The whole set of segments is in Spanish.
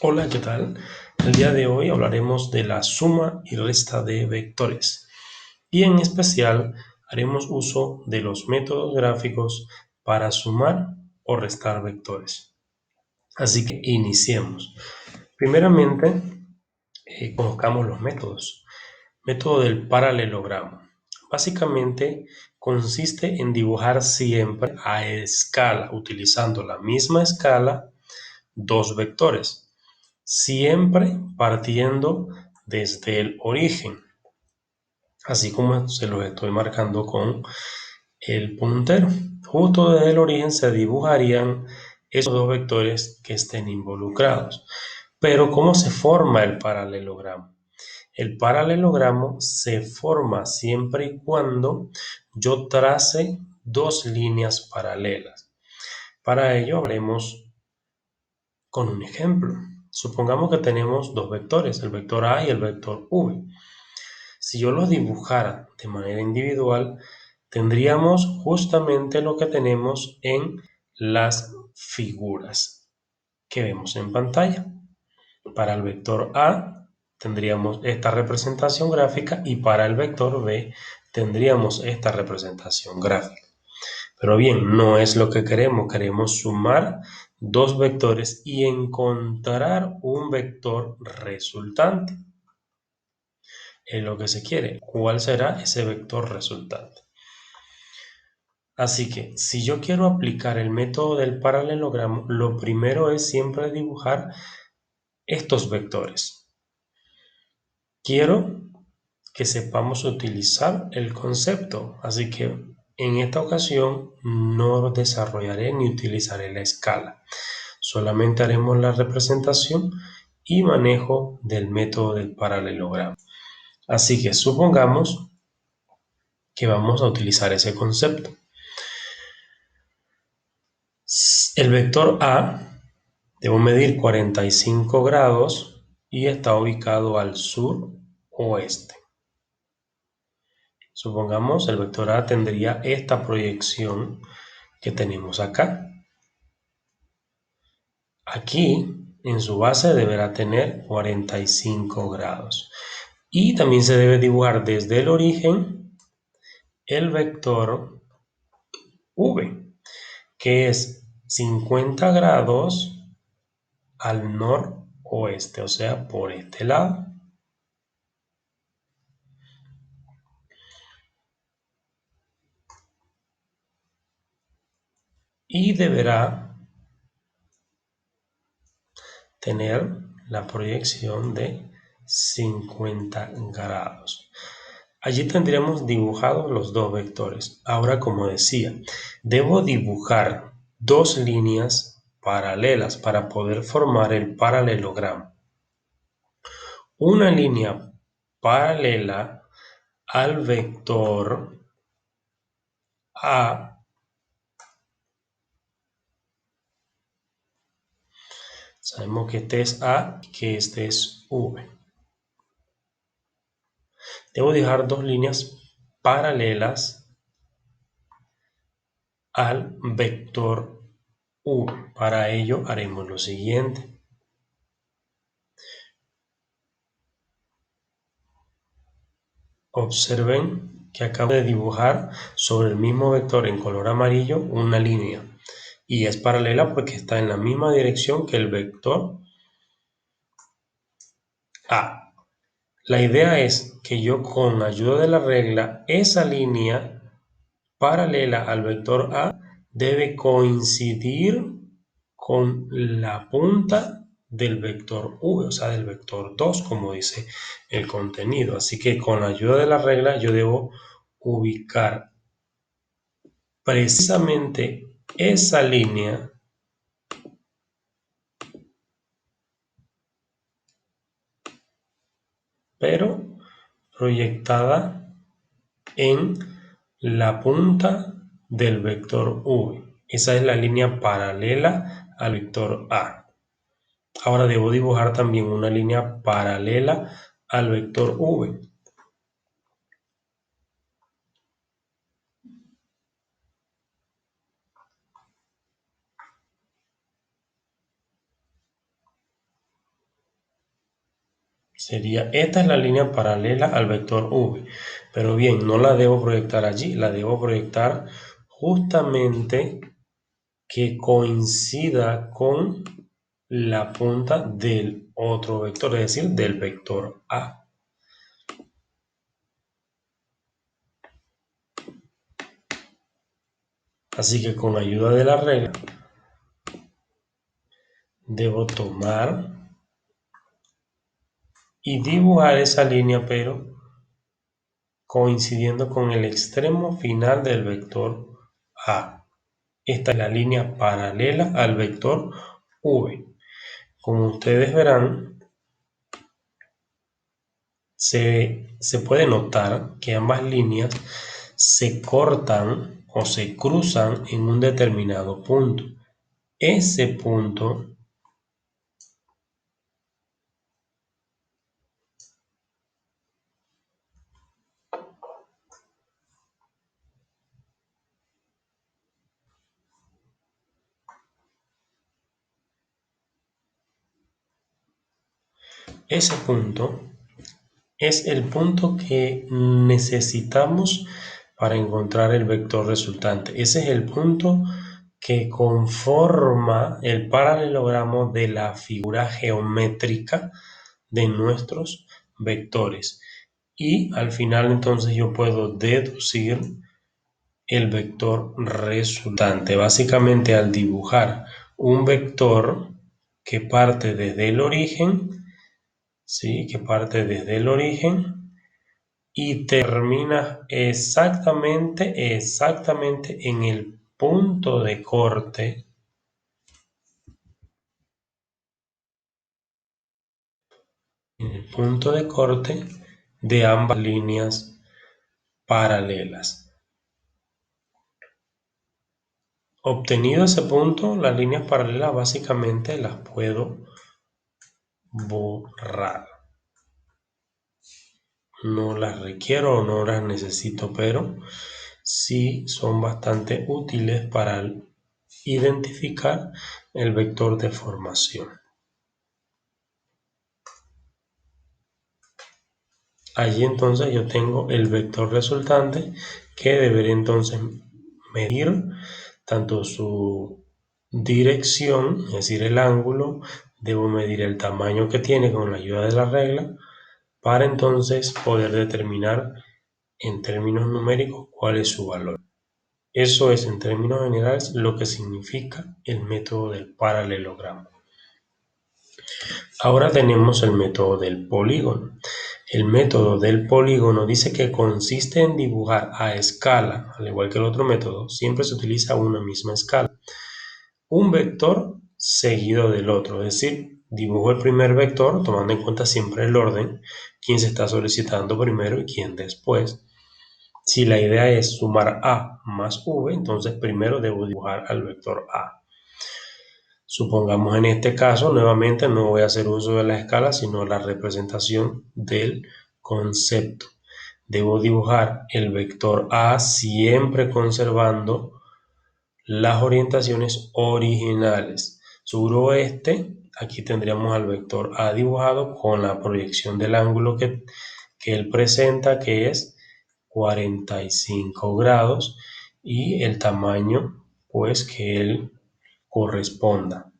Hola, ¿qué tal? El día de hoy hablaremos de la suma y resta de vectores y en especial haremos uso de los métodos gráficos para sumar o restar vectores. Así que iniciemos. Primeramente, conozcamos los métodos. Método del paralelogramo. Básicamente consiste en dibujar siempre a escala, utilizando la misma escala, dos vectores, siempre partiendo desde el origen, así como se los estoy marcando con el puntero. Justo desde el origen se dibujarían esos dos vectores que estén involucrados. Pero ¿cómo se forma el paralelogramo? El paralelogramo se forma siempre y cuando yo trace dos líneas paralelas. Para ello haremos con un ejemplo. Supongamos que tenemos dos vectores, el vector A y el vector V. Si yo los dibujara de manera individual, tendríamos justamente lo que tenemos en las figuras que vemos en pantalla. Para el vector A tendríamos esta representación gráfica y para el vector B tendríamos esta representación gráfica. Pero bien, no es lo que queremos sumar dos vectores y encontrar un vector resultante. Es lo que se quiere. ¿Cuál será ese vector resultante? Así que si yo quiero aplicar el método del paralelogramo, lo primero es siempre dibujar estos vectores. Quiero que sepamos utilizar el concepto, así que en esta ocasión no desarrollaré ni utilizaré la escala. Solamente haremos la representación y manejo del método del paralelogramo. Así que supongamos que vamos a utilizar ese concepto. El vector A debo medir 45 grados y está ubicado al sur oeste. Supongamos el vector A tendría esta proyección que tenemos acá. Aquí en su base deberá tener 45 grados. Y también se debe dibujar desde el origen el vector V, que es 50 grados al noroeste, o sea, por este lado. Y deberá tener la proyección de 50 grados. Allí tendríamos dibujados los dos vectores. Ahora, como decía, debo dibujar dos líneas paralelas para poder formar el paralelogramo. Una línea paralela al vector A. Sabemos que este es A y que este es V. Debo dibujar dos líneas paralelas al vector V. Para ello haremos lo siguiente. Observen que acabo de dibujar sobre el mismo vector en color amarillo una línea y es paralela porque está en la misma dirección que el vector A. La idea es que yo con ayuda de la regla, esa línea paralela al vector A debe coincidir con la punta del vector V, o sea, del vector 2, como dice el contenido. Así que con la ayuda de la regla yo debo ubicar precisamente esa línea pero proyectada en la punta del vector V. Esa es la línea paralela al vector A. Ahora debo dibujar también una línea paralela al vector V. Sería, esta es la línea paralela al vector v, pero bien, no la debo proyectar allí, la debo proyectar justamente que coincida con la punta del otro vector, es decir, del vector A. Así que con ayuda de la regla, debo tomar y dibujar esa línea, pero coincidiendo con el extremo final del vector A. Esta es la línea paralela al vector V. Como ustedes verán, se puede notar que ambas líneas se cortan o se cruzan en un determinado punto. Ese punto ese punto es el punto que necesitamos para encontrar el vector resultante. Ese es el punto que conforma el paralelogramo de la figura geométrica de nuestros vectores. Y al final entonces yo puedo deducir el vector resultante. Básicamente al dibujar un vector que parte desde el origen, ¿sí? Que parte desde el origen y termina exactamente en el punto de corte, de ambas líneas paralelas. Obtenido ese punto, las líneas paralelas básicamente las puedo borrar. No las requiero o no las necesito, pero sí son bastante útiles para identificar el vector de formación. Allí entonces yo tengo el vector resultante que deberé entonces medir tanto su dirección, es decir, el ángulo, debo medir el tamaño que tiene con la ayuda de la regla para entonces poder determinar en términos numéricos cuál es su valor. Eso es en términos generales lo que significa el método del paralelogramo. Ahora tenemos el método del polígono. El método del polígono dice que consiste en dibujar a escala, al igual que el otro método, siempre se utiliza una misma escala, un vector seguido del otro, es decir, dibujo el primer vector tomando en cuenta siempre el orden, quién se está solicitando primero y quién después. Si la idea es sumar A más V, entonces primero debo dibujar al vector A. Supongamos en este caso, nuevamente no voy a hacer uso de la escala, sino la representación del concepto. Debo dibujar el vector A siempre conservando las orientaciones originales. Suroeste, aquí tendríamos al vector A dibujado con la proyección del ángulo que él presenta, que es 45 grados, y el tamaño pues que él corresponda.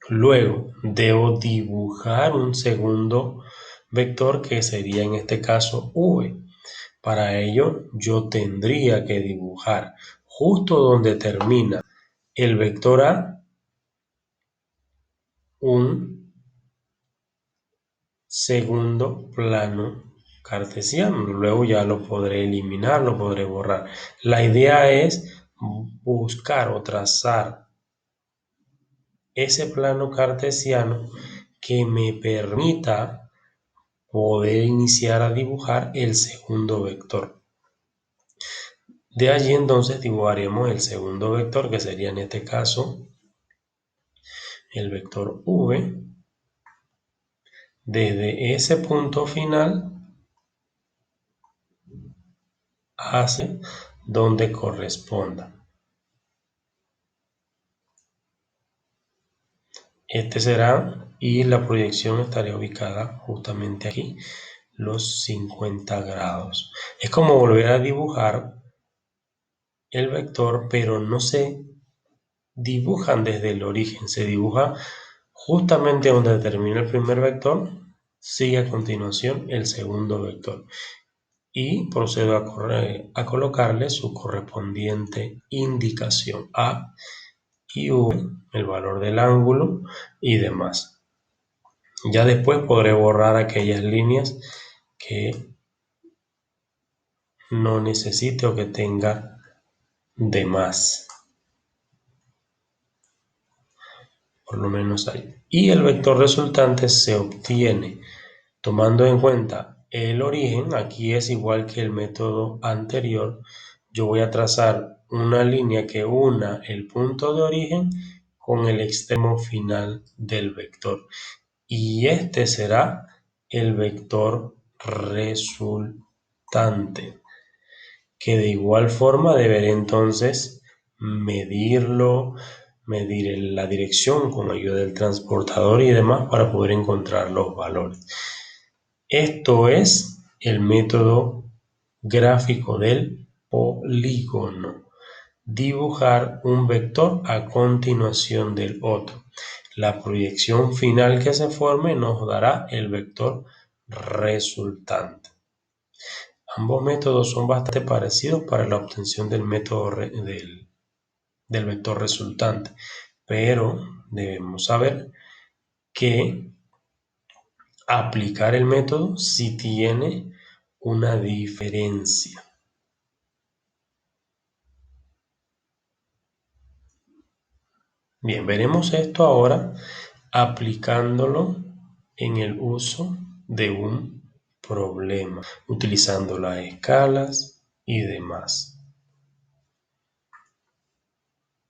Luego debo dibujar un segundo vector que sería en este caso V. Para ello yo tendría que dibujar justo donde termina el vector A un segundo plano cartesiano. Luego ya lo podré eliminar, lo podré borrar. La idea es buscar o trazar ese plano cartesiano que me permita poder iniciar a dibujar el segundo vector. De allí entonces dibujaremos el segundo vector, que sería en este caso el vector V, desde ese punto final hacia donde corresponda. Este será, y la proyección estaría ubicada justamente aquí, los 50 grados. Es como volver a dibujar el vector, pero no se dibujan desde el origen, se dibuja justamente donde termina el primer vector, sigue a continuación el segundo vector y procedo a colocarle su correspondiente indicación A y V, el valor del ángulo y demás. Ya después podré borrar aquellas líneas que no necesite o que tenga de más, por lo menos ahí. Y el vector resultante se obtiene tomando en cuenta el origen. Aquí es igual que el método anterior. Yo voy a trazar una línea que una el punto de origen con el extremo final del vector. Y este será el vector resultante, que de igual forma deberé entonces medirlo, medir la dirección con ayuda del transportador y demás para poder encontrar los valores. Esto es el método gráfico del polígono. Dibujar un vector a continuación del otro. La proyección final que se forme nos dará el vector resultante. Ambos métodos son bastante parecidos para la obtención del método del vector resultante, pero debemos saber que aplicar el método sí tiene una diferencia. Bien, veremos esto ahora aplicándolo en el uso de un problema, utilizando las escalas y demás.